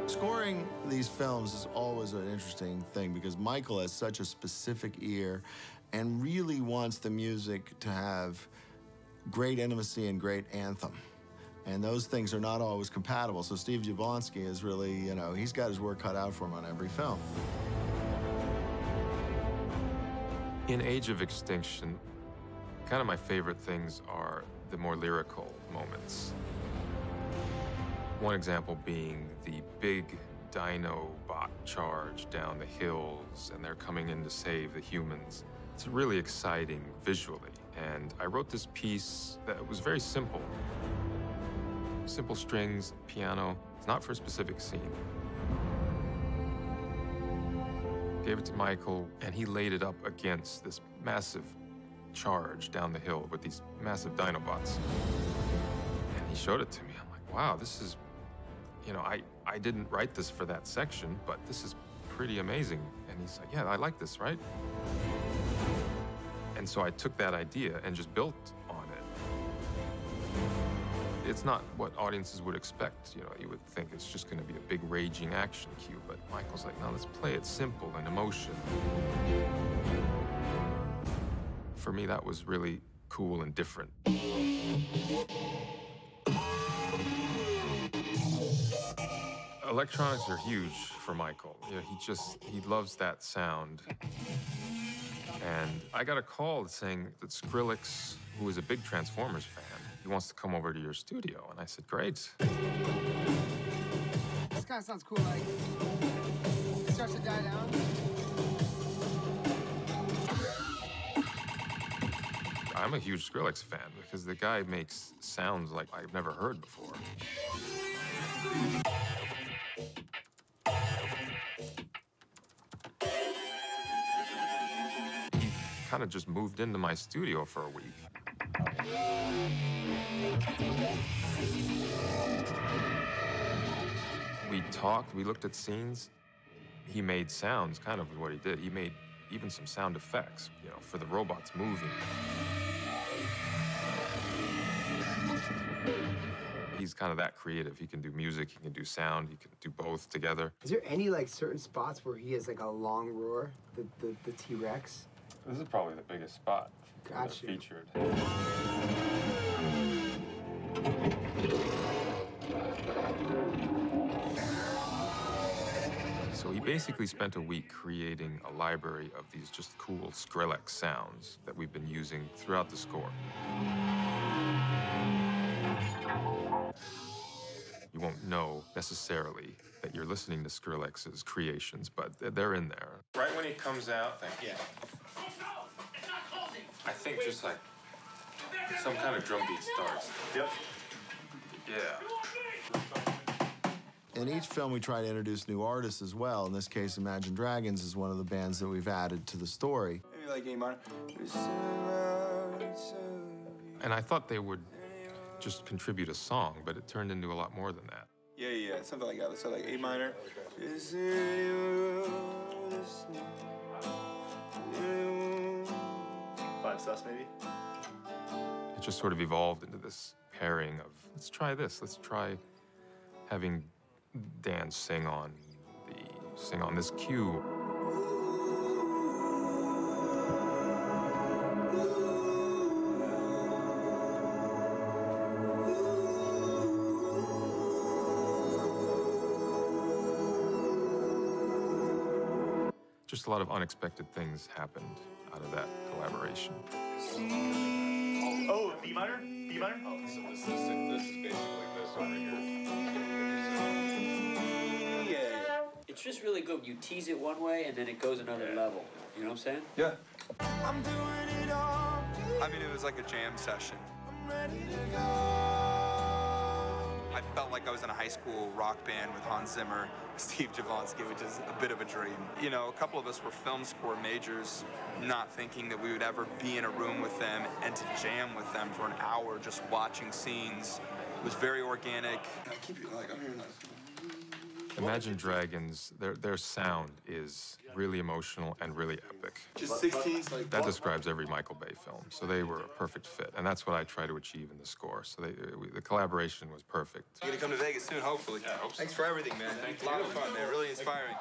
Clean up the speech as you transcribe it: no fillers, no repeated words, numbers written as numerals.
Scoring these films is always an interesting thing because Michael has such a specific ear and really wants the music to have great intimacy and great anthem. And those things are not always compatible. So Steve Jablonsky is really, you know, he's got his work cut out for him on every film. In Age of Extinction, kind of my favorite things are the more lyrical moments. One example being the big Dinobot charge down the hills, and they're coming in to save the humans. It's really exciting visually, and I wrote this piece that was very simple. Simple strings, piano. It's not for a specific scene. Gave it to Michael, and he laid it up against this massive charge down the hill with these massive Dinobots. And he showed it to me. I'm like, wow, this is, you know, I didn't write this for that section, but this is pretty amazing. And he's like, yeah, I like this, right? And so I took that idea and just built on it. It's not what audiences would expect. You know, you would think it's just going to be a big raging action cue, but Michael's like, no, let's play it simple and emotion. For me, that was really cool and different. Electronics are huge for Michael. You know, he loves that sound. And I got a call saying that Skrillex, who is a big Transformers fan, he wants to come over to your studio. And I said, great. This kind of sounds cool, like, it starts to die down. I'm a huge Skrillex fan because the guy makes sounds like I've never heard before. He kind of just moved into my studio for a week. We talked, we looked at scenes. He made sounds, kind of what he did. He made even some sound effects, you know, for the robots moving. He's kind of that creative. He can do music, he can do sound, he can do both together. Is there any, like, certain spots where he has, like, a long roar, the T-Rex? This is probably the biggest spot Gotcha. featured. So he basically spent a week creating a library of these just cool Skrillex sounds that we've been using throughout the score. You won't know necessarily that you're listening to Skrillex's creations, but they're in there. Right when he comes out, yeah. I think just like some kind of drum beat starts. Yep. Yeah. In each film, we try to introduce new artists as well. In this case, Imagine Dragons is one of the bands that we've added to the story. Maybe like A minor. And I thought they would just contribute a song, but it turned into a lot more than that. Yeah, something like that. So like A minor. Five sus, maybe? It just sort of evolved into this pairing of, let's try this, let's try having Dan sing on this cue. Just a lot of unexpected things happened out of that collaboration. Oh, B minor? B minor? Oh, so this is basically this over here. Yeah. It's just really good. You tease it one way and then it goes another level. You know what I'm saying? Yeah. I'm doing it all. I mean, it was like a jam session. I'm ready to go. I felt like I was in a high school rock band with Hans Zimmer, Steve Jablonsky, which is a bit of a dream. You know, a couple of us were film score majors, not thinking that we would ever be in a room with them and to jam with them for an hour just watching scenes. It was very organic. I keep you like, I'm hearing that. Imagine Dragons, their sound is really emotional and really epic. Just 16s like That describes every Michael Bay film, so they were a perfect fit, and that's what I try to achieve in the score. So the collaboration was perfect. You're gonna come to Vegas soon, hopefully. Yeah, I hope so. Thanks for everything, man. Thank A lot of you. fun, man. Really inspiring.